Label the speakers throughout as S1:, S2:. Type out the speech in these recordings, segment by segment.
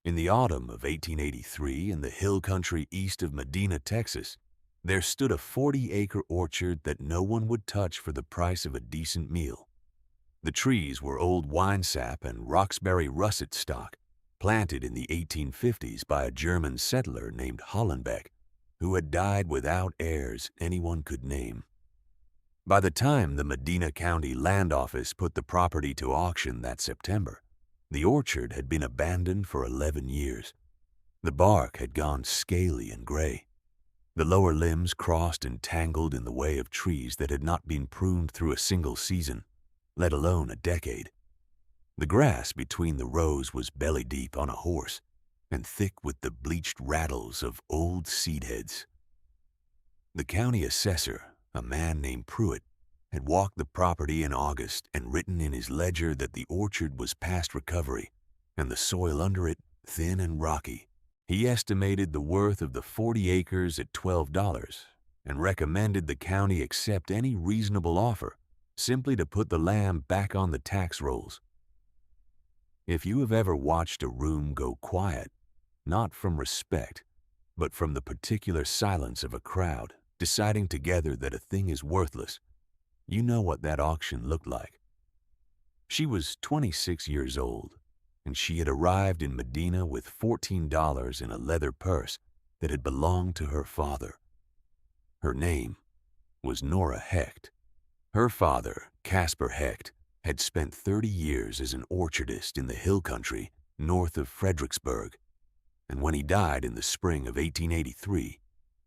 S1: In the autumn of 1883, in the hill country east of Medina, Texas, there stood a 40-acre orchard that no one would touch for the price of a decent meal. The trees were old winesap and Roxbury russet stock, planted in the 1850s by a German settler named Hollenbeck, who had died without heirs anyone could name. By the time the Medina County Land Office put the property to auction that September, the orchard had been abandoned for 11 years. The bark had gone scaly and gray. The lower limbs crossed and tangled in the way of trees that had not been pruned through a single season, let alone a decade. The grass between the rows was belly-deep on a horse and thick with the bleached rattles of old seed heads. The county assessor, a man named Pruitt, had walked the property in August and written in his ledger that the orchard was past recovery and the soil under it thin and rocky. He estimated the worth of the 40 acres at $12 and recommended the county accept any reasonable offer simply to put the land back on the tax rolls. If you have ever watched a room go quiet, not from respect, but from the particular silence of a crowd deciding together that a thing is worthless, you know what that auction looked like. She was 26 years old, and she had arrived in Medina with $14 in a leather purse that had belonged to her father. Her name was Nora Hecht. Her father, Caspar Hecht, had spent 30 years as an orchardist in the hill country north of Fredericksburg, and when he died in the spring of 1883,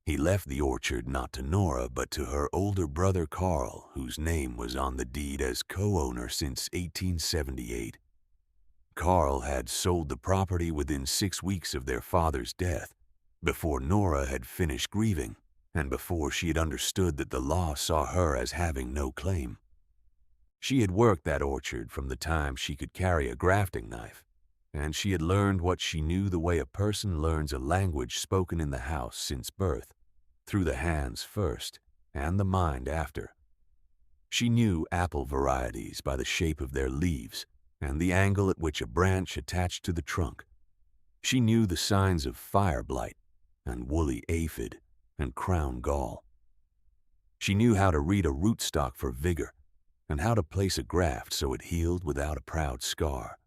S1: he left the orchard not to Nora but to her older brother Carl, whose name was on the deed as co-owner since 1878. Carl had sold the property within 6 weeks of their father's death, before Nora had finished grieving and before she had understood that the law saw her as having no claim. She had worked that orchard from the time she could carry a grafting knife, and she had learned what she knew the way a person learns a language spoken in the house since birth, through the hands first and the mind after. She knew apple varieties by the shape of their leaves and the angle at which a branch attached to the trunk. She knew the signs of fire blight and woolly aphid and crown gall. She knew how to read a rootstock for vigor and how to place a graft so it healed without a proud scar.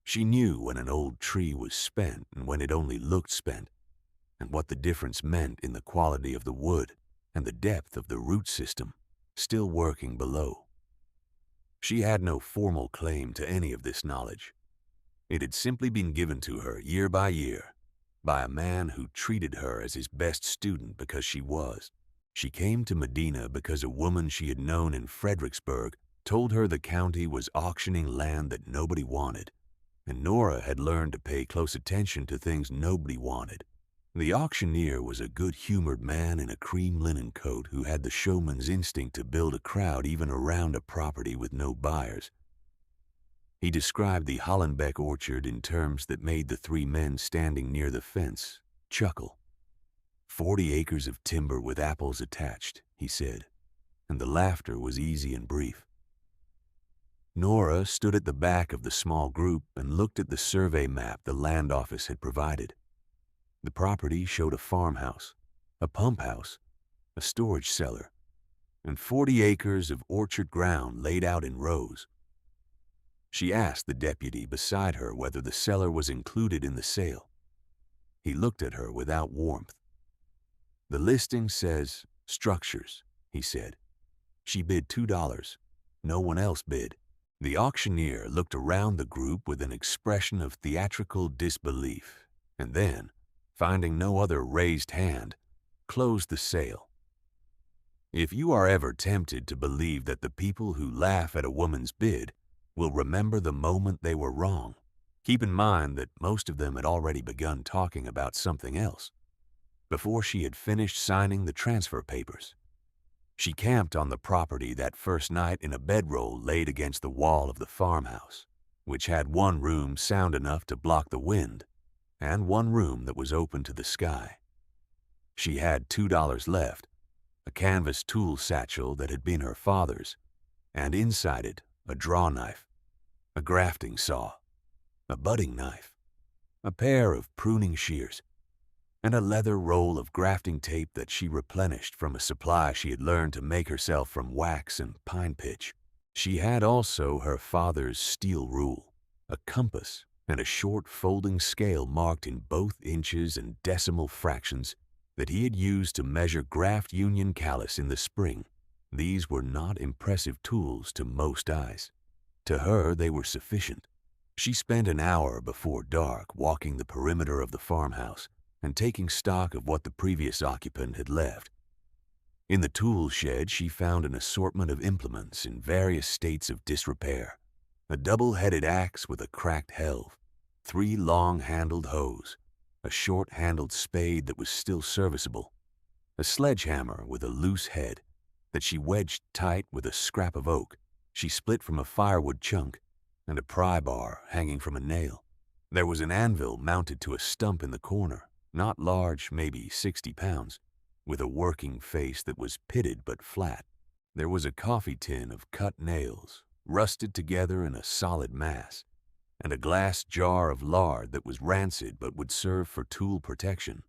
S1: She knew when an old tree was spent and when it only looked spent, and what the difference meant in the quality of the wood and the depth of the root system still working below. She had no formal claim to any of this knowledge. It had simply been given to her year by year by a man who treated her as his best student because she was. She came to Medina because a woman she had known in Fredericksburg told her the county was auctioning land that nobody wanted, and Nora had learned to pay close attention to things nobody wanted. The auctioneer was a good-humored man in a cream linen coat who had the showman's instinct to build a crowd even around a property with no buyers. He described the Hollenbeck orchard in terms that made the 3 men standing near the fence chuckle. 40 acres of timber with apples attached, he said, and the laughter was easy and brief. Nora stood at the back of the small group and looked at the survey map the land office had provided. The property showed a farmhouse, a pump house, a storage cellar, and 40 acres of orchard ground laid out in rows. She asked the deputy beside her whether the cellar was included in the sale. He looked at her without warmth. "The listing says structures," he said. She bid $2. No one else bid. The auctioneer looked around the group with an expression of theatrical disbelief, and then, finding no other raised hand, closed the sale. If you are ever tempted to believe that the people who laugh at a woman's bid will remember the moment they were wrong, keep in mind that most of them had already begun talking about something else before she had finished signing the transfer papers. She camped on the property that first night in a bedroll laid against the wall of the farmhouse, which had one room sound enough to block the wind and one room that was open to the sky. She had $2 left, a canvas tool satchel that had been her father's, and inside it a draw knife, a grafting saw, a budding knife, a pair of pruning shears, and a leather roll of grafting tape that she replenished from a supply she had learned to make herself from wax and pine pitch. She had also her father's steel rule, a compass, and a short folding scale marked in both inches and decimal fractions that he had used to measure graft union callus in the spring. These were not impressive tools to most eyes. To her, they were sufficient. She spent an hour before dark walking the perimeter of the farmhouse and taking stock of what the previous occupant had left. In the tool shed, she found an assortment of implements in various states of disrepair: a double-headed axe with a cracked helve, 3 long-handled hoes, a short-handled spade that was still serviceable, a sledgehammer with a loose head that she wedged tight with a scrap of oak she split from a firewood chunk, and a pry bar hanging from a nail. There was an anvil mounted to a stump in the corner, not large, maybe 60 pounds, with a working face that was pitted but flat. There was a coffee tin of cut nails, rusted together in a solid mass, and a glass jar of lard that was rancid but would serve for tool protection.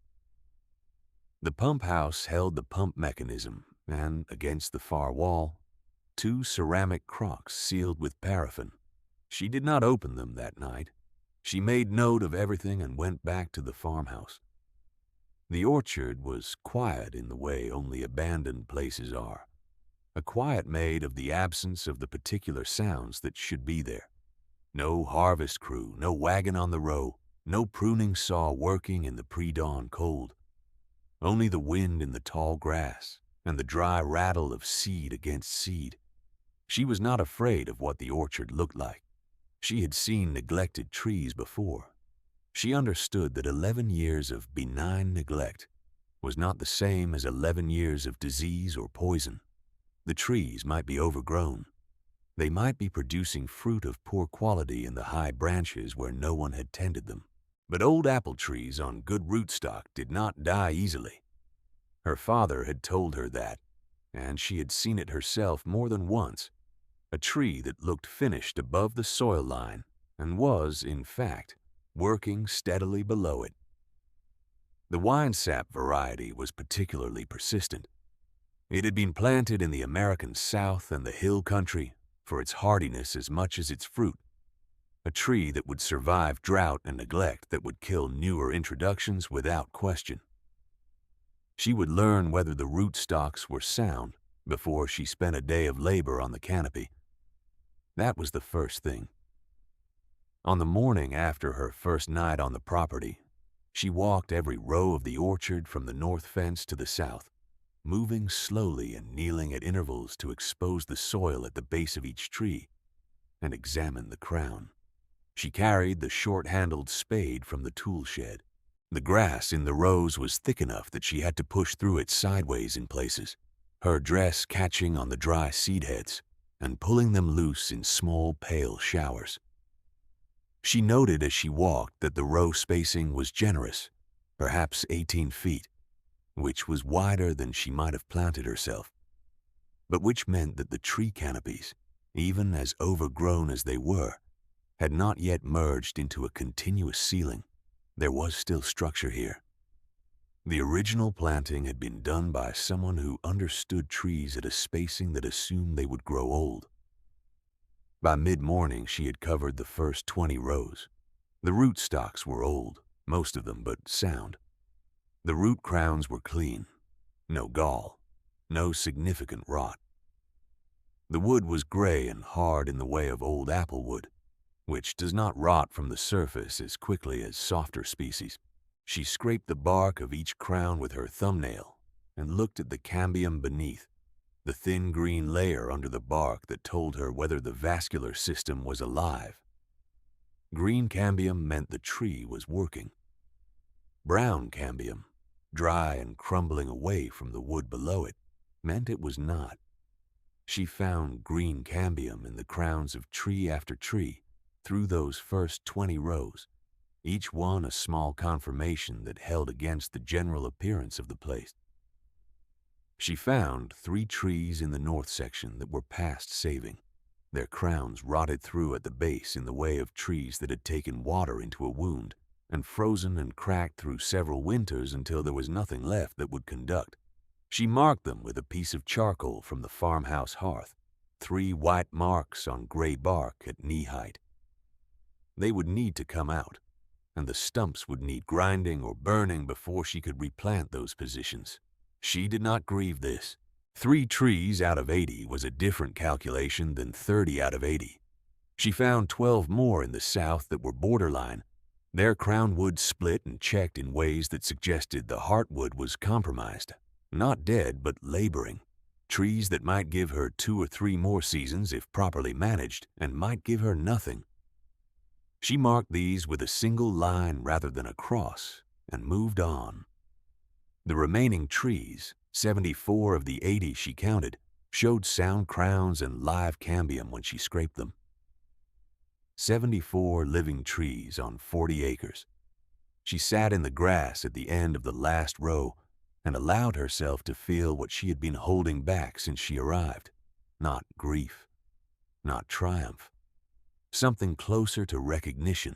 S1: The pump house held the pump mechanism, and against the far wall, 2 ceramic crocks sealed with paraffin. She did not open them that night. She made note of everything and went back to the farmhouse. The orchard was quiet in the way only abandoned places are, a quiet made of the absence of the particular sounds that should be there. No harvest crew, no wagon on the row, no pruning saw working in the pre-dawn cold. Only the wind in the tall grass and the dry rattle of seed against seed. She was not afraid of what the orchard looked like. She had seen neglected trees before. She understood that 11 years of benign neglect was not the same as 11 years of disease or poison. The trees might be overgrown. They might be producing fruit of poor quality in the high branches where no one had tended them. But old apple trees on good rootstock did not die easily. Her father had told her that, and she had seen it herself more than once. A tree that looked finished above the soil line and was, in fact, working steadily below it. The winesap variety was particularly persistent. It had been planted in the American South and the hill country for its hardiness as much as its fruit, a tree that would survive drought and neglect that would kill newer introductions without question. She would learn whether the rootstocks were sound before she spent a day of labor on the canopy. That was the first thing. On the morning after her first night on the property, she walked every row of the orchard from the north fence to the south, moving slowly and kneeling at intervals to expose the soil at the base of each tree and examine the crown. She carried the short-handled spade from the tool shed. The grass in the rows was thick enough that she had to push through it sideways in places, her dress catching on the dry seed heads and pulling them loose in small, pale showers. She noted as she walked that the row spacing was generous, perhaps 18 feet, which was wider than she might have planted herself, but which meant that the tree canopies, even as overgrown as they were, had not yet merged into a continuous ceiling. There was still structure here. The original planting had been done by someone who understood trees at a spacing that assumed they would grow old. By mid-morning, she had covered the first 20 rows. The rootstocks were old, most of them, but sound. The root crowns were clean, no gall, no significant rot. The wood was gray and hard in the way of old apple wood, which does not rot from the surface as quickly as softer species. She scraped the bark of each crown with her thumbnail and looked at the cambium beneath, the thin green layer under the bark that told her whether the vascular system was alive. Green cambium meant the tree was working. Brown cambium, dry and crumbling away from the wood below it, meant it was not. She found green cambium in the crowns of tree after tree through those first 20 rows, each one a small confirmation that held against the general appearance of the place. She found 3 trees in the north section that were past saving, their crowns rotted through at the base in the way of trees that had taken water into a wound. and frozen and cracked through several winters until there was nothing left that would conduct. She marked them with a piece of charcoal from the farmhouse hearth, 3 white marks on gray bark at knee height. They would need to come out, and the stumps would need grinding or burning before she could replant those positions. She did not grieve this. 3 trees out of 80 was a different calculation than 30 out of 80. She found 12 more in the south that were borderline. Their crown wood split and checked in ways that suggested the heartwood was compromised. Not dead, but laboring. Trees that might give her 2 or 3 more seasons if properly managed, and might give her nothing. She marked these with a single line rather than a cross, and moved on. The remaining trees, 74 of the 80 she counted, showed sound crowns and live cambium when she scraped them. 74 living trees on 40 acres. She sat in the grass at the end of the last row and allowed herself to feel what she had been holding back since she arrived. Not grief, not triumph. Something closer to recognition,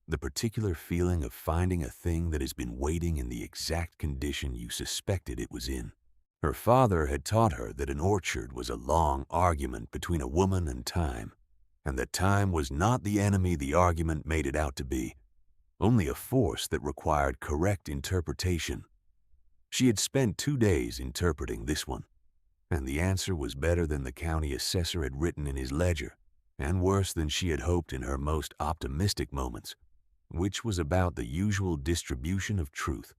S1: the particular feeling of finding a thing that has been waiting in the exact condition you suspected it was in. Her father had taught her that an orchard was a long argument between a woman and time, and that time was not the enemy the argument made it out to be, only a force that required correct interpretation. She had spent 2 days interpreting this one, and the answer was better than the county assessor had written in his ledger, and worse than she had hoped in her most optimistic moments, which was about the usual distribution of truth.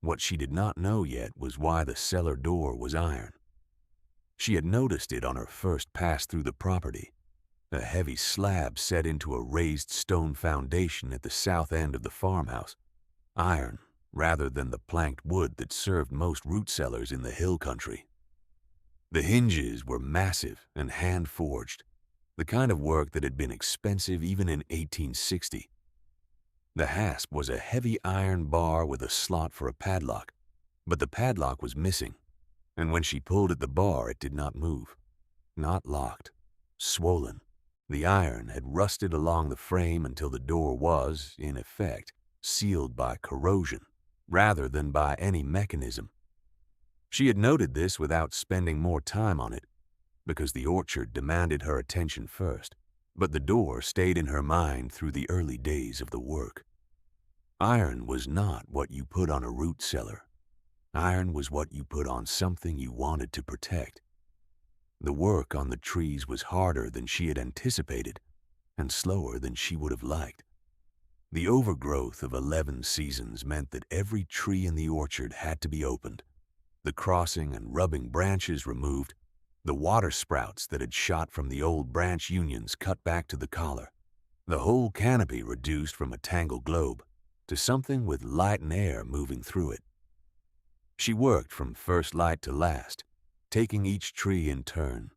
S1: What she did not know yet was why the cellar door was iron. She had noticed it on her first pass through the property, a heavy slab set into a raised stone foundation at the south end of the farmhouse, iron rather than the planked wood that served most root cellars in the hill country. The hinges were massive and hand-forged, the kind of work that had been expensive even in 1860. The hasp was a heavy iron bar with a slot for a padlock, but the padlock was missing, and when she pulled at the bar it did not move. Not locked, swollen. The iron had rusted along the frame until the door was, in effect, sealed by corrosion, rather than by any mechanism. She had noted this without spending more time on it, because the orchard demanded her attention first, but the door stayed in her mind through the early days of the work. Iron was not what you put on a root cellar. Iron was what you put on something you wanted to protect. The work on the trees was harder than she had anticipated, and slower than she would have liked. The overgrowth of 11 seasons meant that every tree in the orchard had to be opened, the crossing and rubbing branches removed, the water sprouts that had shot from the old branch unions cut back to the collar, the whole canopy reduced from a tangled globe to something with light and air moving through it. She worked from first light to last, taking each tree in turn,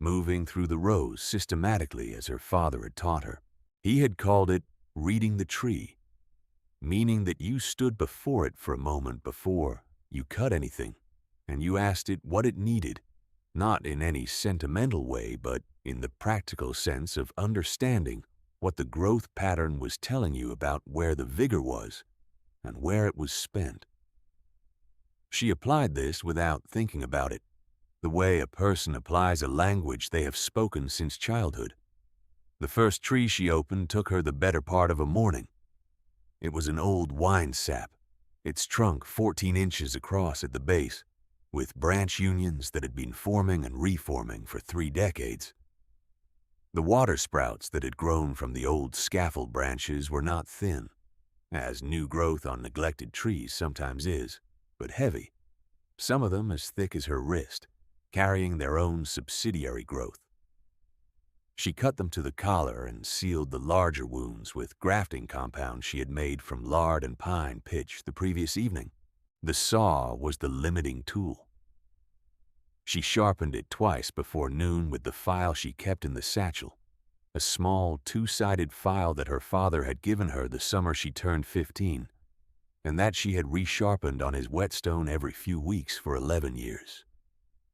S1: moving through the rows systematically as her father had taught her. He had called it reading the tree, meaning that you stood before it for a moment before you cut anything, and you asked it what it needed, not in any sentimental way, but in the practical sense of understanding what the growth pattern was telling you about where the vigor was and where it was spent. She applied this without thinking about it, the way a person applies a language they have spoken since childhood. The first tree she opened took her the better part of a morning. It was an old wine sap, its trunk 14 inches across at the base, with branch unions that had been forming and reforming for 3 decades. The water sprouts that had grown from the old scaffold branches were not thin, as new growth on neglected trees sometimes is, but heavy, some of them as thick as her wrist, carrying their own subsidiary growth. She cut them to the collar and sealed the larger wounds with grafting compound she had made from lard and pine pitch the previous evening. The saw was the limiting tool. She sharpened it twice before noon with the file she kept in the satchel, a small 2-sided file that her father had given her the summer she turned 15, and that she had resharpened on his whetstone every few weeks for 11 years.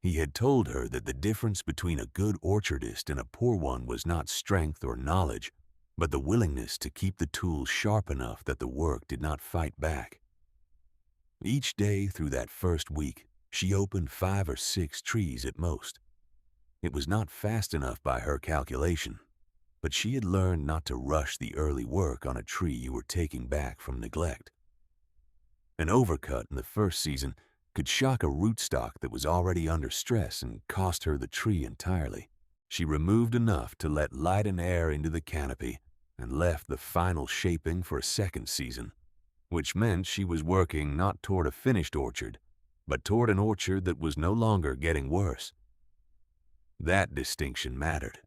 S1: He had told her that the difference between a good orchardist and a poor one was not strength or knowledge, but the willingness to keep the tools sharp enough that the work did not fight back. Each day through that first week, she opened 5 or 6 trees at most. It was not fast enough by her calculation, but she had learned not to rush the early work on a tree you were taking back from neglect. An overcut in the first season could shock a rootstock that was already under stress and cost her the tree entirely. She removed enough to let light and air into the canopy and left the final shaping for a second season, which meant she was working not toward a finished orchard, but toward an orchard that was no longer getting worse. That distinction mattered.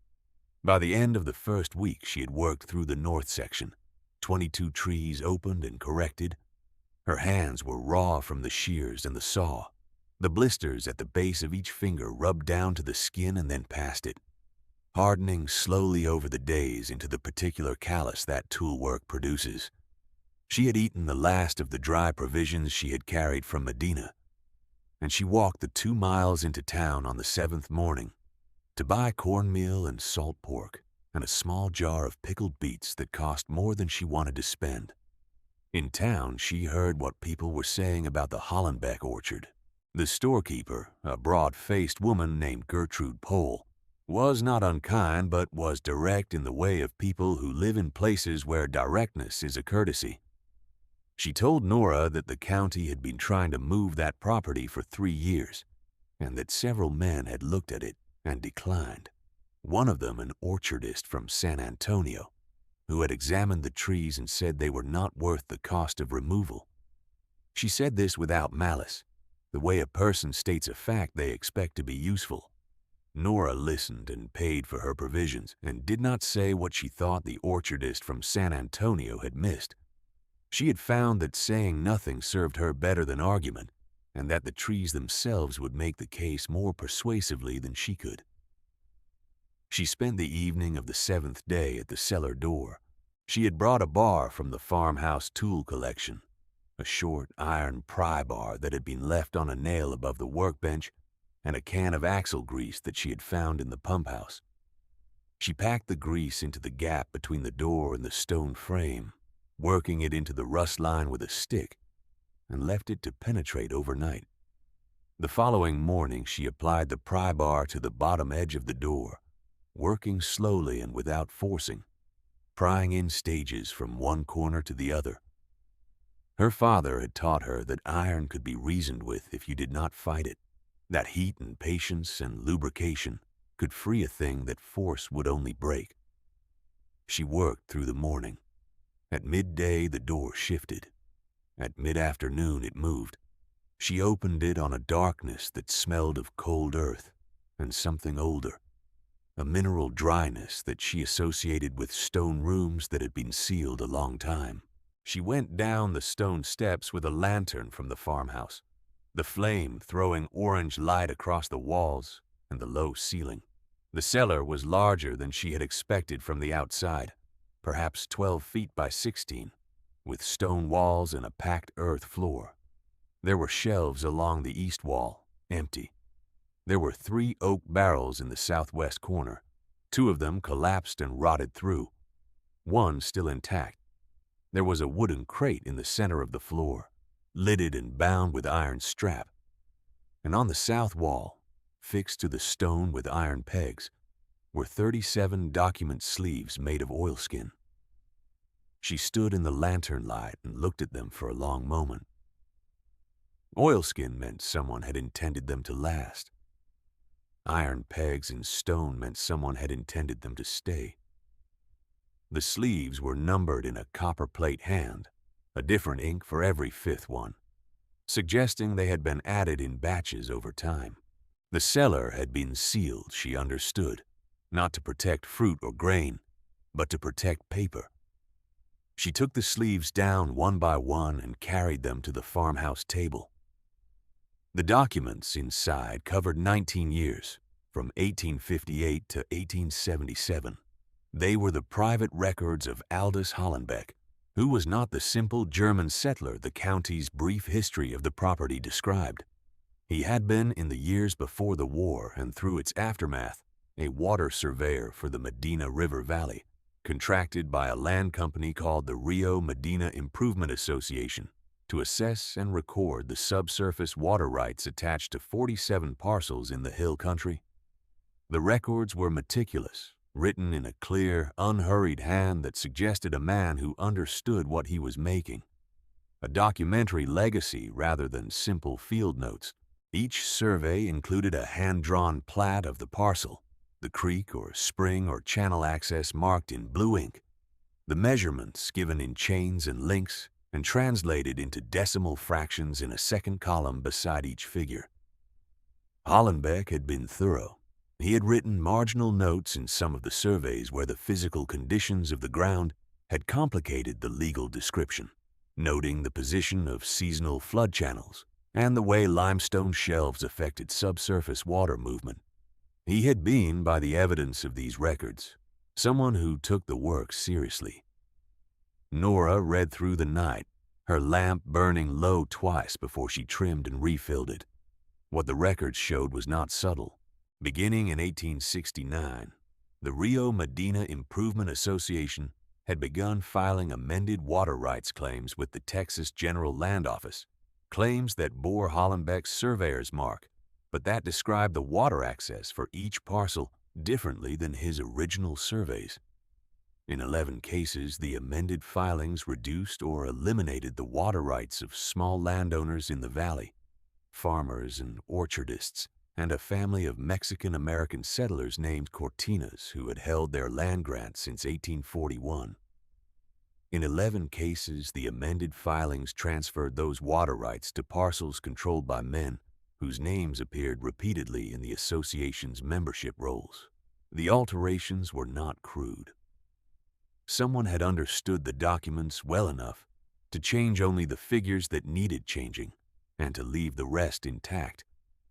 S1: By the end of the first week, she had worked through the north section, 22 trees opened and corrected. Her hands were raw from the shears and the saw. The blisters at the base of each finger rubbed down to the skin and then past it, hardening slowly over the days into the particular callus that tool work produces. She had eaten the last of the dry provisions she had carried from Medina, and she walked the 2 miles into town on the 7th morning to buy cornmeal and salt pork and a small jar of pickled beets that cost more than she wanted to spend. In town, she heard what people were saying about the Hollenbeck orchard. The storekeeper, a broad-faced woman named Gertrude Pohl, was not unkind but was direct in the way of people who live in places where directness is a courtesy. She told Nora that the county had been trying to move that property for 3 years, and that several men had looked at it and declined. One of them an orchardist from San Antonio, who had examined the trees and said they were not worth the cost of removal. She said this without malice, the way a person states a fact they expect to be useful. Nora listened and paid for her provisions and did not say what she thought the orchardist from San Antonio had missed. She had found that saying nothing served her better than argument, and that the trees themselves would make the case more persuasively than she could. She spent the evening of the 7th day at the cellar door. She had brought a bar from the farmhouse tool collection, a short iron pry bar that had been left on a nail above the workbench, and a can of axle grease that she had found in the pump house. She packed the grease into the gap between the door and the stone frame, working it into the rust line with a stick, and left it to penetrate overnight. The following morning she applied the pry bar to the bottom edge of the door, working slowly and without forcing, prying in stages from one corner to the other. Her father had taught her that iron could be reasoned with if you did not fight it, that heat and patience and lubrication could free a thing that force would only break. She worked through the morning. At midday the door shifted. At mid-afternoon it moved. She opened it on a darkness that smelled of cold earth and something older, a mineral dryness that she associated with stone rooms that had been sealed a long time. She went down the stone steps with a lantern from the farmhouse, the flame throwing orange light across the walls and the low ceiling. The cellar was larger than she had expected from the outside, perhaps 12 feet by 16, with stone walls and a packed earth floor. There were shelves along the east wall, empty. There were 3 oak barrels in the southwest corner. 2 of them collapsed and rotted through, one still intact. There was a wooden crate in the center of the floor, lidded and bound with iron strap. And on the south wall, fixed to the stone with iron pegs, were 37 document sleeves made of oilskin. She stood in the lantern light and looked at them for a long moment. Oilskin meant someone had intended them to last. Iron pegs and stone meant someone had intended them to stay. The sleeves were numbered in a copper plate hand, a different ink for every 5th one, suggesting they had been added in batches over time. The cellar had been sealed, she understood, not to protect fruit or grain, but to protect paper. She took the sleeves down one by one and carried them to the farmhouse table. The documents inside covered 19 years, from 1858 to 1877. They were the private records of Aldous Hollenbeck, who was not the simple German settler the county's brief history of the property described. He had been, in the years before the war and through its aftermath, a water surveyor for the Medina River Valley, contracted by a land company called the Rio Medina Improvement Association to assess and record the subsurface water rights attached to 47 parcels in the hill country. The records were meticulous, written in a clear, unhurried hand that suggested a man who understood what he was making. A documentary legacy rather than simple field notes. Each survey included a hand-drawn plat of the parcel, the creek or spring or channel access marked in blue ink, the measurements given in chains and links, and translated into decimal fractions in a second column beside each figure. Hollenbeck had been thorough. He had written marginal notes in some of the surveys where the physical conditions of the ground had complicated the legal description, noting the position of seasonal flood channels and the way limestone shelves affected subsurface water movement. He had been, by the evidence of these records, someone who took the work seriously. Nora read through the night, her lamp burning low twice before she trimmed and refilled it. What the records showed was not subtle. Beginning in 1869, the Rio Medina Improvement Association had begun filing amended water rights claims with the Texas General Land Office, claims that bore Hollenbeck's surveyor's mark, but that described the water access for each parcel differently than his original surveys. In 11 cases, the amended filings reduced or eliminated the water rights of small landowners in the valley, farmers and orchardists, and a family of Mexican-American settlers named Cortinas who had held their land grants since 1841. In 11 cases, the amended filings transferred those water rights to parcels controlled by men whose names appeared repeatedly in the association's membership rolls. The alterations were not crude. Someone had understood the documents well enough to change only the figures that needed changing and to leave the rest intact,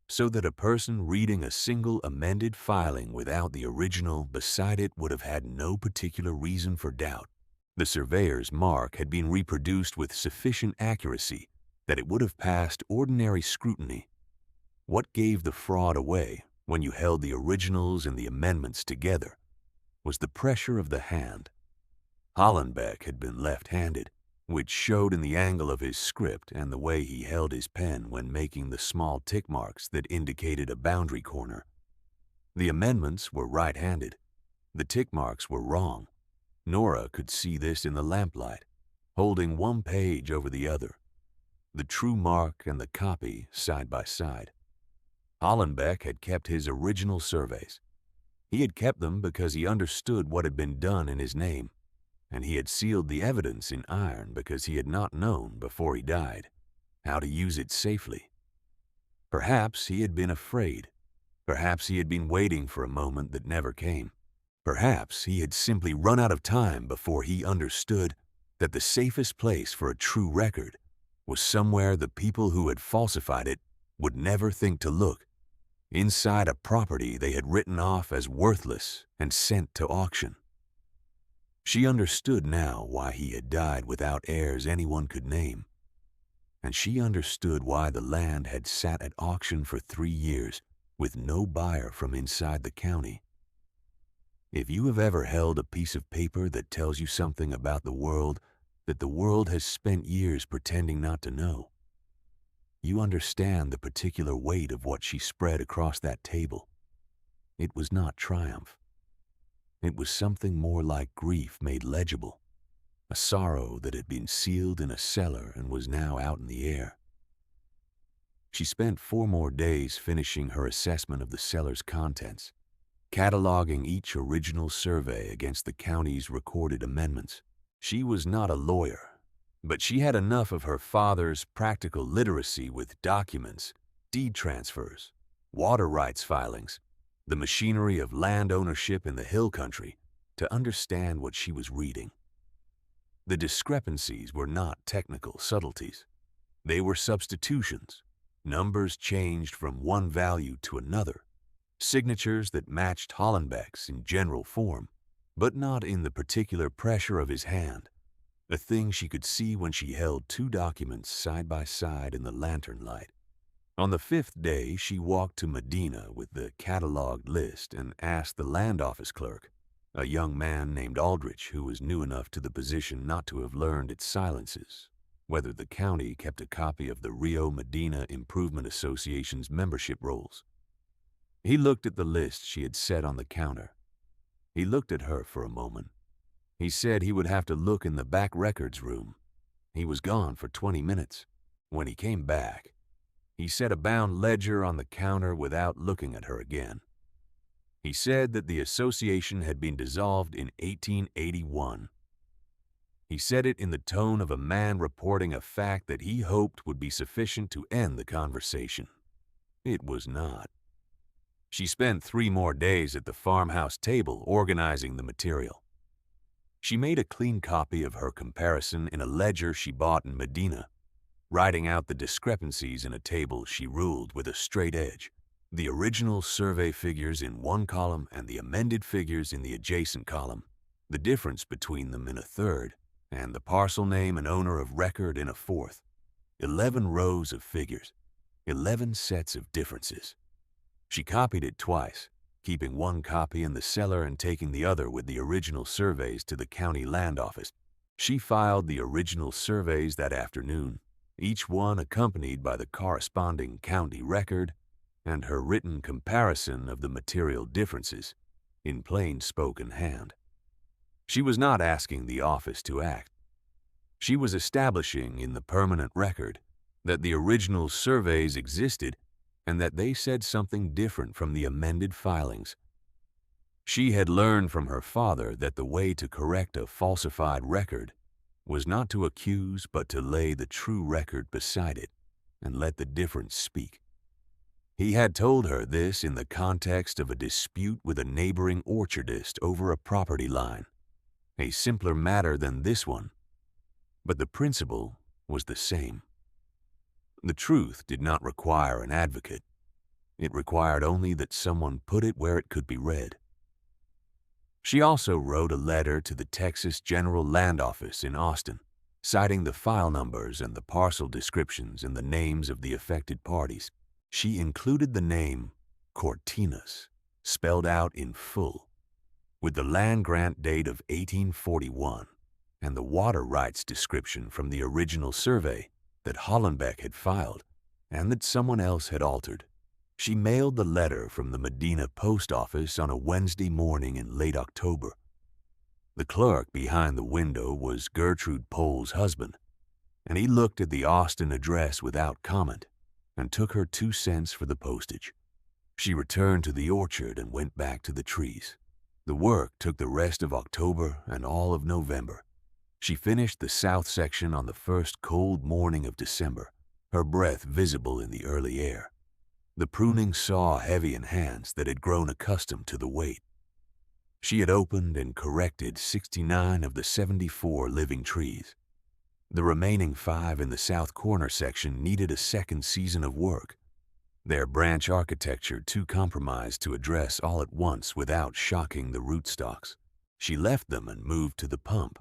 S1: so that a person reading a single amended filing without the original beside it would have had no particular reason for doubt. The surveyor's mark had been reproduced with sufficient accuracy that it would have passed ordinary scrutiny. What gave the fraud away when you held the originals and the amendments together was the pressure of the hand. Hollenbeck had been left-handed, which showed in the angle of his script and the way he held his pen when making the small tick marks that indicated a boundary corner. The amendments were right-handed. The tick marks were wrong. Nora could see this in the lamplight, holding one page over the other, the true mark and the copy side by side. Hollenbeck had kept his original surveys. He had kept them because he understood what had been done in his name, and he had sealed the evidence in iron because he had not known, before he died, how to use it safely. Perhaps he had been afraid. Perhaps he had been waiting for a moment that never came. Perhaps he had simply run out of time before he understood that the safest place for a true record was somewhere the people who had falsified it would never think to look, inside a property they had written off as worthless and sent to auction. She understood now why he had died without heirs anyone could name, and she understood why the land had sat at auction for 3 years with no buyer from inside the county. If you have ever held a piece of paper that tells you something about the world that the world has spent years pretending not to know, you understand the particular weight of what she spread across that table. It was not triumph. It was something more like grief made legible, a sorrow that had been sealed in a cellar and was now out in the air. She spent 4 more days finishing her assessment of the cellar's contents, cataloging each original survey against the county's recorded amendments. She was not a lawyer, but she had enough of her father's practical literacy with documents, deed transfers, water rights filings, the machinery of land ownership in the hill country, to understand what she was reading. The discrepancies were not technical subtleties. They were substitutions, numbers changed from one value to another, signatures that matched Hollenbeck's in general form, but not in the particular pressure of his hand, a thing she could see when she held 2 documents side by side in the lantern light. On the 5th day, she walked to Medina with the cataloged list and asked the land office clerk, a young man named Aldrich who was new enough to the position not to have learned its silences, whether the county kept a copy of the Rio Medina Improvement Association's membership rolls. He looked at the list she had set on the counter. He looked at her for a moment. He said he would have to look in the back records room. He was gone for 20 minutes. When he came back, he set a bound ledger on the counter without looking at her again. He said that the association had been dissolved in 1881. He said it in the tone of a man reporting a fact that he hoped would be sufficient to end the conversation. It was not. She spent 3 more days at the farmhouse table organizing the material. She made a clean copy of her comparison in a ledger she bought in Medina, writing out the discrepancies in a table she ruled with a straight edge, the original survey figures in one column and the amended figures in the adjacent column, the difference between them in a third, and the parcel name and owner of record in a fourth. 11 rows of figures, 11 sets of differences. She copied it twice, keeping one copy in the cellar and taking the other with the original surveys to the county land office. She filed the original surveys that afternoon, each one accompanied by the corresponding county record and her written comparison of the material differences in plain spoken hand. She was not asking the office to act. She was establishing in the permanent record that the original surveys existed and that they said something different from the amended filings. She had learned from her father that the way to correct a falsified record was not to accuse but to lay the true record beside it and let the difference speak. He had told her this in the context of a dispute with a neighboring orchardist over a property line, a simpler matter than this one, but the principle was the same. The truth did not require an advocate. It required only that someone put it where it could be read. She also wrote a letter to the Texas General Land Office in Austin, citing the file numbers and the parcel descriptions and the names of the affected parties. She included the name Cortinas, spelled out in full, with the land grant date of 1841 and the water rights description from the original survey that Hollenbeck had filed and that someone else had altered. She mailed the letter from the Medina post office on a Wednesday morning in late October. The clerk behind the window was Gertrude Pohl's husband, and he looked at the Austin address without comment and took her 2 cents for the postage. She returned to the orchard and went back to the trees. The work took the rest of October and all of November. She finished the south section on the first cold morning of December, her breath visible in the early air. The pruning saw heavy in hands that had grown accustomed to the weight. She had opened and corrected 69 of the 74 living trees. The remaining 5 in the south corner section needed a second season of work, their branch architecture too compromised to address all at once without shocking the rootstocks. She left them and moved to the pump,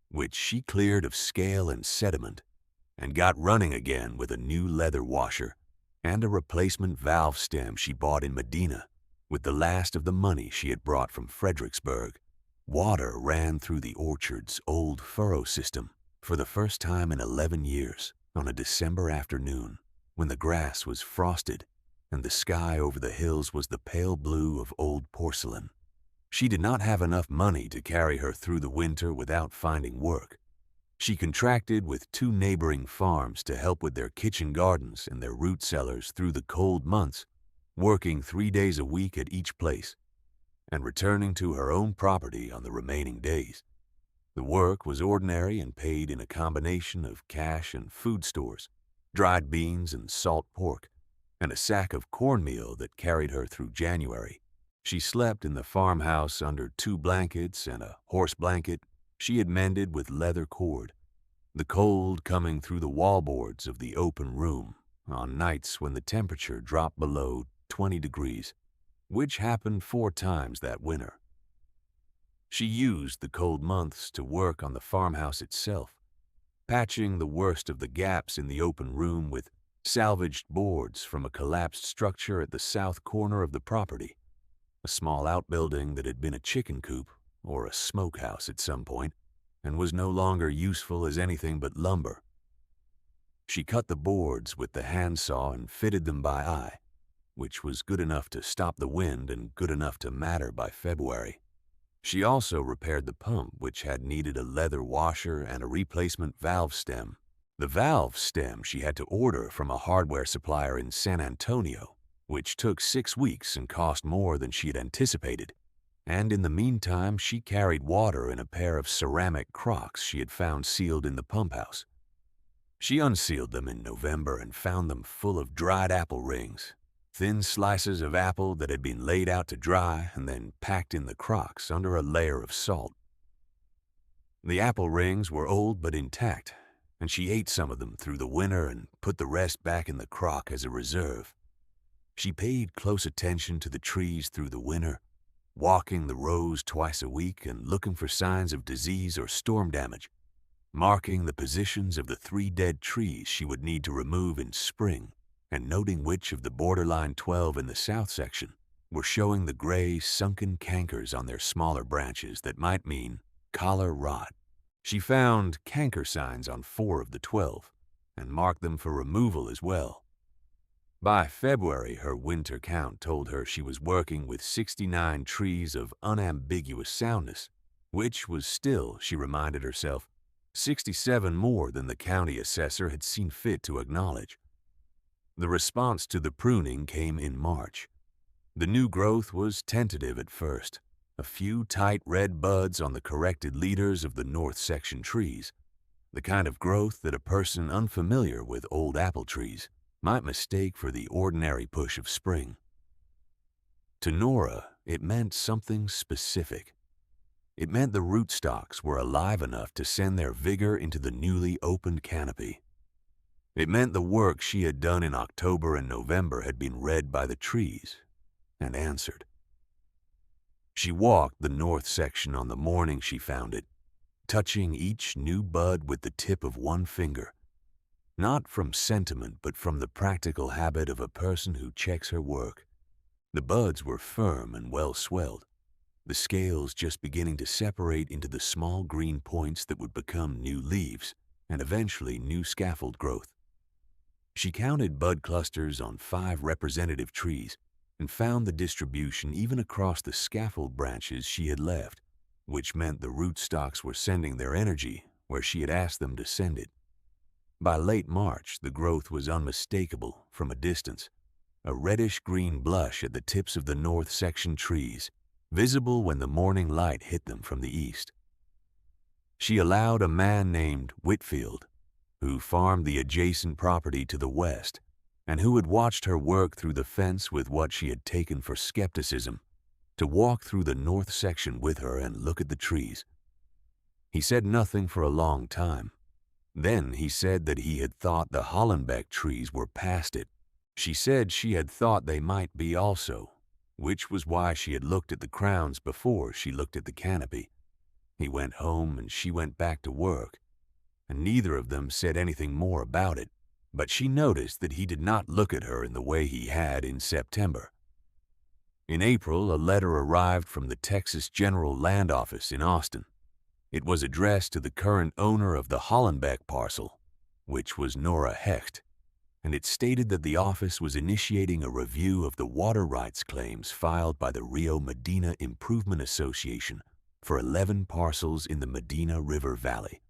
S1: which she cleared of scale and sediment, and got running again with a new leather washer and a replacement valve stem she bought in Medina with the last of the money she had brought from Fredericksburg. Water ran through the orchard's old furrow system for the first time in 11 years on a December afternoon when the grass was frosted and the sky over the hills was the pale blue of old porcelain. She did not have enough money to carry her through the winter without finding work. She contracted with 2 neighboring farms to help with their kitchen gardens and their root cellars through the cold months, working 3 days a week at each place, and returning to her own property on the remaining days. The work was ordinary and paid in a combination of cash and food stores, dried beans and salt pork, and a sack of cornmeal that carried her through January. She slept in the farmhouse under 2 blankets and a horse blanket she had mended with leather cord, the cold coming through the wallboards of the open room on nights when the temperature dropped below 20 degrees, which happened 4 times that winter. She used the cold months to work on the farmhouse itself, patching the worst of the gaps in the open room with salvaged boards from a collapsed structure at the south corner of the property, a small outbuilding that had been a chicken coop or a smokehouse at some point, and was no longer useful as anything but lumber. She cut the boards with the handsaw and fitted them by eye, which was good enough to stop the wind and good enough to matter by February. She also repaired the pump, which had needed a leather washer and a replacement valve stem. The valve stem she had to order from a hardware supplier in San Antonio, which took 6 weeks and cost more than she had anticipated. And in the meantime, she carried water in a pair of ceramic crocks she had found sealed in the pump house. She unsealed them in November and found them full of dried apple rings, thin slices of apple that had been laid out to dry and then packed in the crocks under a layer of salt. The apple rings were old but intact, and she ate some of them through the winter and put the rest back in the crock as a reserve. She paid close attention to the trees through the winter, walking the rows twice a week and looking for signs of disease or storm damage, marking the positions of the 3 dead trees she would need to remove in spring, and noting which of the borderline 12 in the south section were showing the gray, sunken cankers on their smaller branches that might mean collar rot. She found canker signs on 4 of the 12 and marked them for removal as well. By February, her winter count told her she was working with 69 trees of unambiguous soundness, which was still, she reminded herself, 67 more than the county assessor had seen fit to acknowledge. The response to the pruning came in March. The new growth was tentative at first, a few tight red buds on the corrected leaders of the north section trees, the kind of growth that a person unfamiliar with old apple trees might mistake for the ordinary push of spring. To Nora, it meant something specific. It meant the rootstocks were alive enough to send their vigor into the newly opened canopy. It meant the work she had done in October and November had been read by the trees and answered. She walked the north section on the morning she found it, touching each new bud with the tip of one finger, not from sentiment but from the practical habit of a person who checks her work. The buds were firm and well swelled, the scales just beginning to separate into the small green points that would become new leaves and eventually new scaffold growth. She counted bud clusters on 5 representative trees and found the distribution even across the scaffold branches she had left, which meant the rootstocks were sending their energy where she had asked them to send it. By late March, the growth was unmistakable from a distance, a reddish-green blush at the tips of the north section trees, visible when the morning light hit them from the east. She allowed a man named Whitfield, who farmed the adjacent property to the west, and who had watched her work through the fence with what she had taken for skepticism, to walk through the north section with her and look at the trees. He said nothing for a long time. Then he said that he had thought the Hollenbeck trees were past it. She said she had thought they might be also, which was why she had looked at the crowns before she looked at the canopy. He went home and she went back to work, and neither of them said anything more about it, but she noticed that he did not look at her in the way he had in September. In April, a letter arrived from the Texas General Land Office in Austin. It was addressed to the current owner of the Hollenbeck parcel, which was Nora Hecht, and it stated that the office was initiating a review of the water rights claims filed by the Rio Medina Improvement Association for 11 parcels in the Medina River Valley.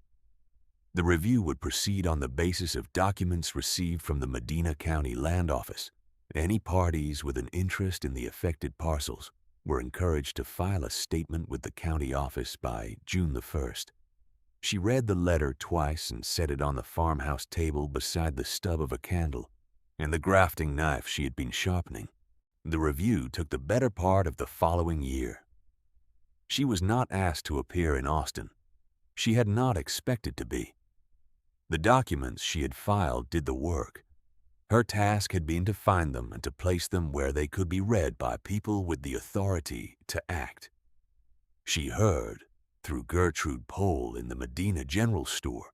S1: The review would proceed on the basis of documents received from the Medina County Land Office. Any parties with an interest in the affected parcels were encouraged to file a statement with the county office by June the 1st. She read the letter twice and set it on the farmhouse table beside the stub of a candle and the grafting knife she had been sharpening. The review took the better part of the following year. She was not asked to appear in Austin. She had not expected to be. The documents she had filed did the work. Her task had been to find them and to place them where they could be read by people with the authority to act. She heard, through Gertrude Pohl in the Medina General Store,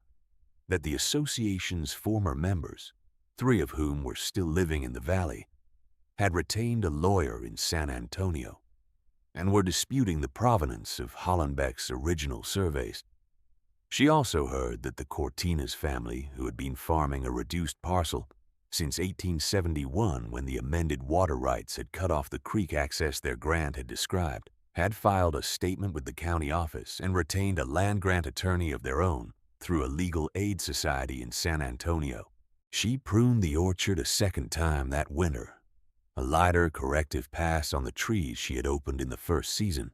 S1: that the association's former members, 3 of whom were still living in the valley, had retained a lawyer in San Antonio, and were disputing the provenance of Hollenbeck's original surveys. She also heard that the Cortinas family, who had been farming a reduced parcel since 1871 when the amended water rights had cut off the creek access their grant had described, had filed a statement with the county office and retained a land grant attorney of their own through a legal aid society in San Antonio. She pruned the orchard a second time that winter, a lighter corrective pass on the trees she had opened in the first season,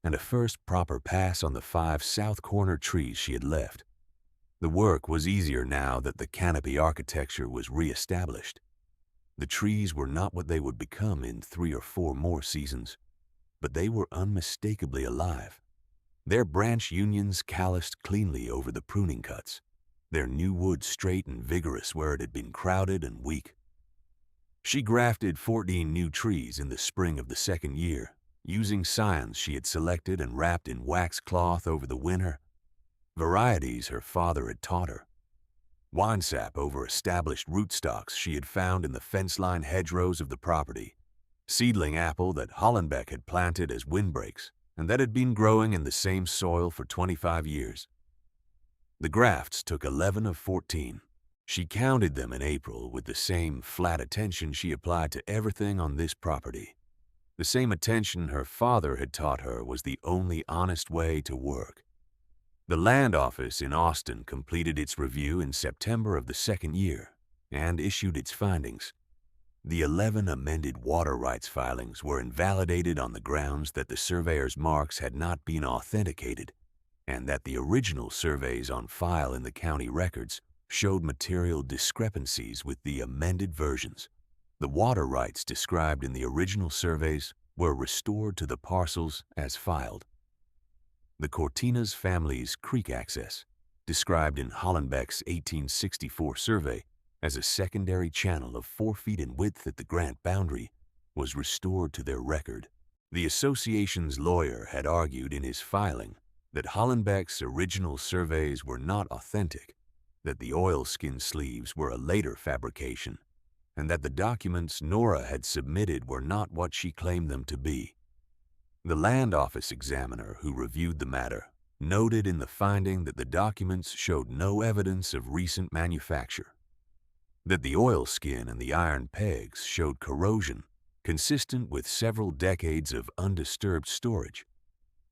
S1: and a first proper pass on the 5 south corner trees she had left. The work was easier now that the canopy architecture was re-established. The trees were not what they would become in 3 or 4 more seasons, but they were unmistakably alive. Their branch unions calloused cleanly over the pruning cuts, their new wood straight and vigorous where it had been crowded and weak. She grafted 14 new trees in the spring of the second year, using scions she had selected and wrapped in wax cloth over the winter, varieties her father had taught her. Winesap over established rootstocks she had found in the fence-line hedgerows of the property, seedling apple that Hollenbeck had planted as windbreaks and that had been growing in the same soil for 25 years. The grafts took 11 of 14. She counted them in April with the same flat attention she applied to everything on this property. The same attention her father had taught her was the only honest way to work. The land office in Austin completed its review in September of the second year and issued its findings. The 11 amended water rights filings were invalidated on the grounds that the surveyor's marks had not been authenticated and that the original surveys on file in the county records showed material discrepancies with the amended versions. The water rights described in the original surveys were restored to the parcels as filed. The Cortinas family's creek access, described in Hollenbeck's 1864 survey as a secondary channel of 4 feet in width at the grant boundary, was restored to their record. The association's lawyer had argued in his filing that Hollenbeck's original surveys were not authentic, that the oilskin sleeves were a later fabrication, and that the documents Nora had submitted were not what she claimed them to be. The land office examiner who reviewed the matter noted in the finding that the documents showed no evidence of recent manufacture, that the oilskin and the iron pegs showed corrosion consistent with several decades of undisturbed storage,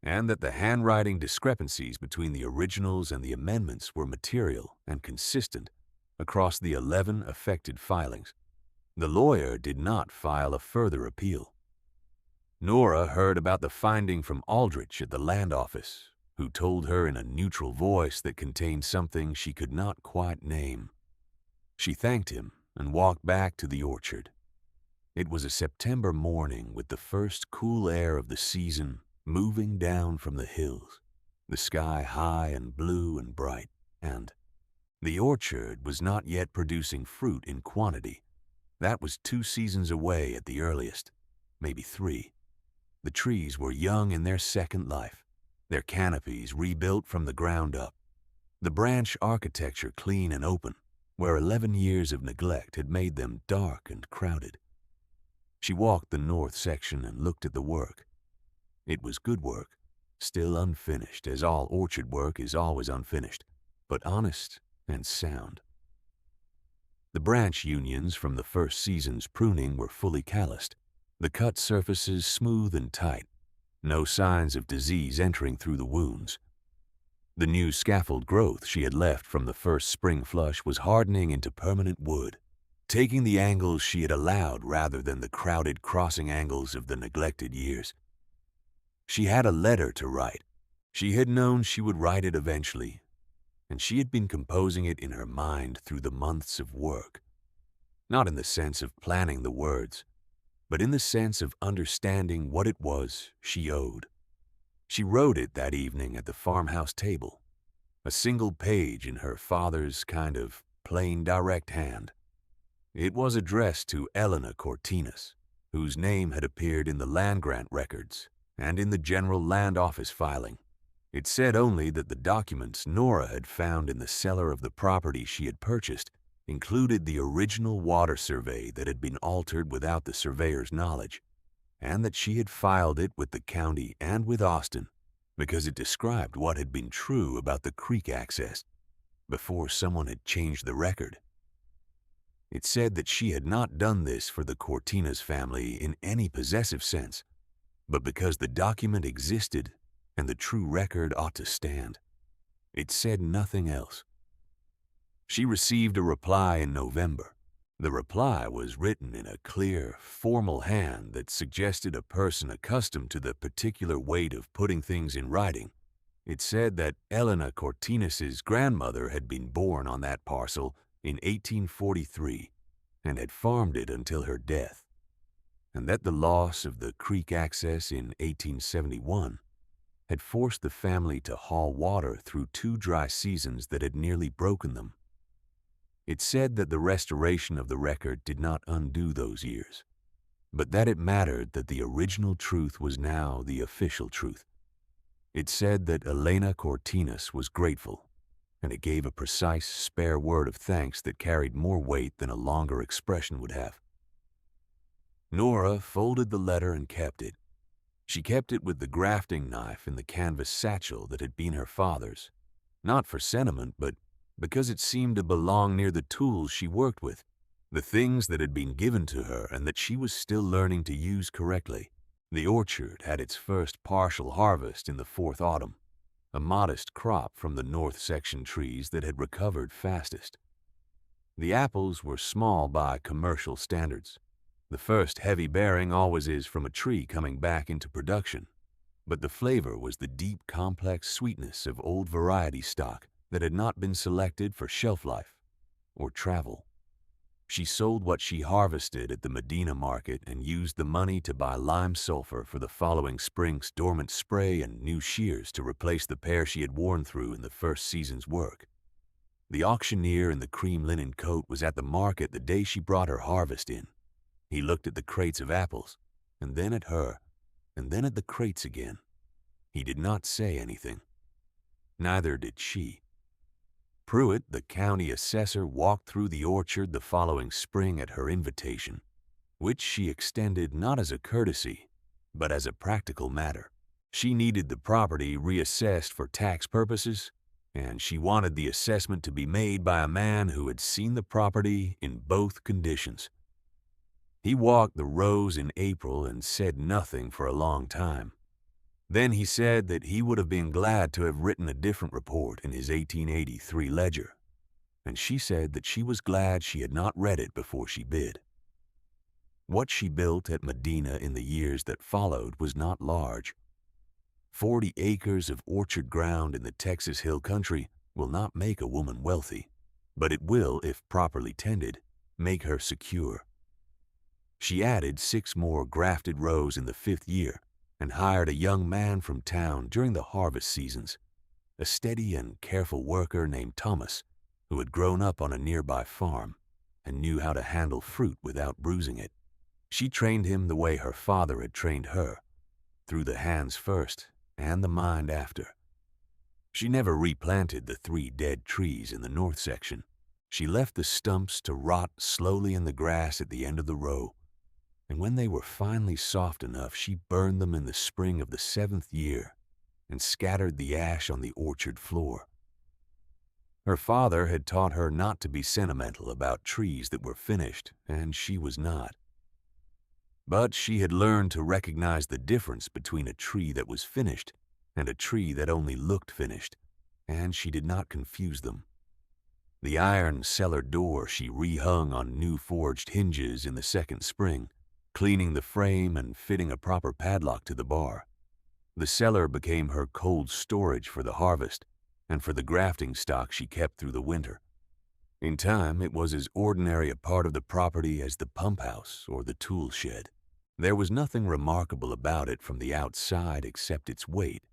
S1: and that the handwriting discrepancies between the originals and the amendments were material and consistent across the 11 affected filings. The lawyer did not file a further appeal. Nora heard about the finding from Aldrich at the land office, who told her in a neutral voice that contained something she could not quite name. She thanked him and walked back to the orchard. It was a September morning with the first cool air of the season moving down from the hills, the sky high and blue and bright, and the orchard was not yet producing fruit in quantity. That was 2 seasons away at the earliest, maybe 3. The trees were young in their second life, their canopies rebuilt from the ground up, the branch architecture clean and open, where 11 years of neglect had made them dark and crowded. She walked the north section and looked at the work. It was good work, still unfinished, as all orchard work is always unfinished, but honest and sound. The branch unions from the first season's pruning were fully calloused, the cut surfaces smooth and tight, no signs of disease entering through the wounds. The new scaffold growth she had left from the first spring flush was hardening into permanent wood, taking the angles she had allowed rather than the crowded crossing angles of the neglected years. She had a letter to write. She had known she would write it eventually, and she had been composing it in her mind through the months of work, not in the sense of planning the words, but in the sense of understanding what it was she owed. She wrote it that evening at the farmhouse table, a single page in her father's kind of plain, direct hand. It was addressed to Elena Cortinas, whose name had appeared in the land grant records and in the general land office filing. It said only that the documents Nora had found in the cellar of the property she had purchased included the original water survey that had been altered without the surveyor's knowledge, and that she had filed it with the county and with Austin because it described what had been true about the creek access before someone had changed the record. It said that she had not done this for the Cortinas family in any possessive sense, but because the document existed and the true record ought to stand. It said nothing else. She received a reply in November. The reply was written in a clear, formal hand that suggested a person accustomed to the particular weight of putting things in writing. It said that Elena Cortinas's grandmother had been born on that parcel in 1843 and had farmed it until her death, and that the loss of the creek access in 1871 had forced the family to haul water through 2 dry seasons that had nearly broken them. It said that the restoration of the record did not undo those years, but that it mattered that the original truth was now the official truth. It said that Elena Cortinas was grateful, and it gave a precise, spare word of thanks that carried more weight than a longer expression would have. Nora folded the letter and kept it. She kept it with the grafting knife in the canvas satchel that had been her father's, not for sentiment, but because it seemed to belong near the tools she worked with, the things that had been given to her and that she was still learning to use correctly. The orchard had its first partial harvest in the 4th autumn, a modest crop from the north section trees that had recovered fastest. The apples were small by commercial standards. The first heavy bearing always is from a tree coming back into production, but the flavor was the deep, complex sweetness of old variety stock that had not been selected for shelf life or travel. She sold what she harvested at the Medina market and used the money to buy lime sulfur for the following spring's dormant spray and new shears to replace the pair she had worn through in the first season's work. The auctioneer in the cream linen coat was at the market the day she brought her harvest in. He looked at the crates of apples, and then at her, and then at the crates again. He did not say anything. Neither did she. Pruitt, the county assessor, walked through the orchard the following spring at her invitation, which she extended not as a courtesy, but as a practical matter. She needed the property reassessed for tax purposes, and she wanted the assessment to be made by a man who had seen the property in both conditions. He walked the rows in April and said nothing for a long time. Then he said that he would have been glad to have written a different report in his 1883 ledger, and she said that she was glad she had not read it before she bid. What she built at Medina in the years that followed was not large. 40 acres of orchard ground in the Texas Hill Country will not make a woman wealthy, but it will, if properly tended, make her secure. She added 6 more grafted rows in the 5th year, and hired a young man from town during the harvest seasons, a steady and careful worker named Thomas, who had grown up on a nearby farm and knew how to handle fruit without bruising it. She trained him the way her father had trained her, through the hands first and the mind after. She never replanted the 3 dead trees in the north section. She left the stumps to rot slowly in the grass at the end of the row, and when they were finally soft enough, she burned them in the spring of the 7th year and scattered the ash on the orchard floor. Her father had taught her not to be sentimental about trees that were finished, and she was not. But she had learned to recognize the difference between a tree that was finished and a tree that only looked finished, and she did not confuse them. The iron cellar door she rehung on new forged hinges in the 2nd spring, cleaning the frame and fitting a proper padlock to the bar. The cellar became her cold storage for the harvest and for the grafting stock she kept through the winter. In time, it was as ordinary a part of the property as the pump house or the tool shed. There was nothing remarkable about it from the outside except its weight,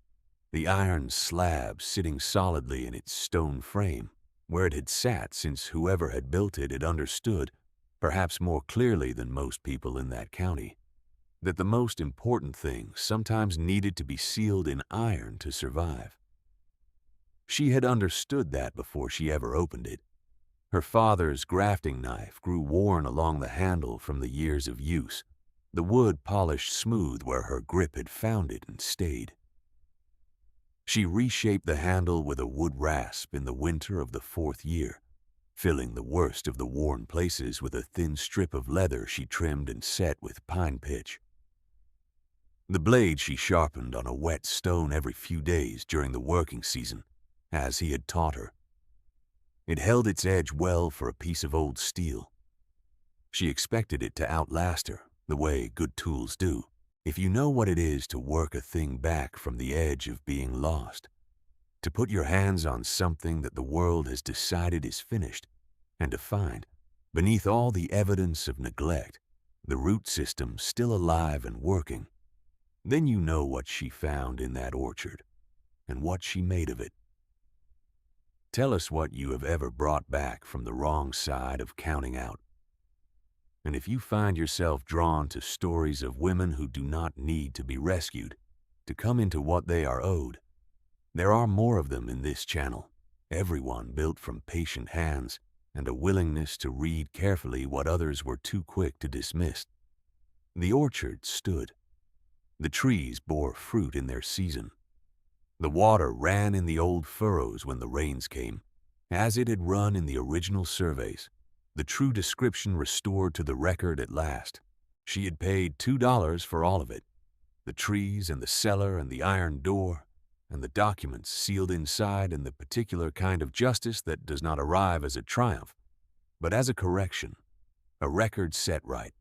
S1: the iron slab sitting solidly in its stone frame, where it had sat since whoever had built it had understood, perhaps more clearly than most people in that county, that the most important things sometimes needed to be sealed in iron to survive. She had understood that before she ever opened it. Her father's grafting knife grew worn along the handle from the years of use, the wood polished smooth where her grip had found it and stayed. She reshaped the handle with a wood rasp in the winter of the 4th year, filling the worst of the worn places with a thin strip of leather she trimmed and set with pine pitch. The blade she sharpened on a wet stone every few days during the working season, as he had taught her. It held its edge well for a piece of old steel. She expected it to outlast her, the way good tools do, if you know what it is to work a thing back from the edge of being lost, to put your hands on something that the world has decided is finished, and to find, beneath all the evidence of neglect, the root system still alive and working. Then you know what she found in that orchard, and what she made of it. Tell us what you have ever brought back from the wrong side of counting out. And if you find yourself drawn to stories of women who do not need to be rescued to come into what they are owed, there are more of them in this channel, everyone built from patient hands and a willingness to read carefully what others were too quick to dismiss. The orchard stood. The trees bore fruit in their season. The water ran in the old furrows when the rains came, as it had run in the original surveys, the true description restored to the record at last. She had paid $2 for all of it, the trees and the cellar and the iron door, and the documents sealed inside in the particular kind of justice that does not arrive as a triumph, but as a correction, a record set right,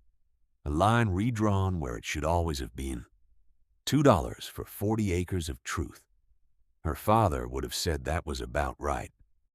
S1: a line redrawn where it should always have been. $2 for 40 acres of truth. Her father would have said that was about right.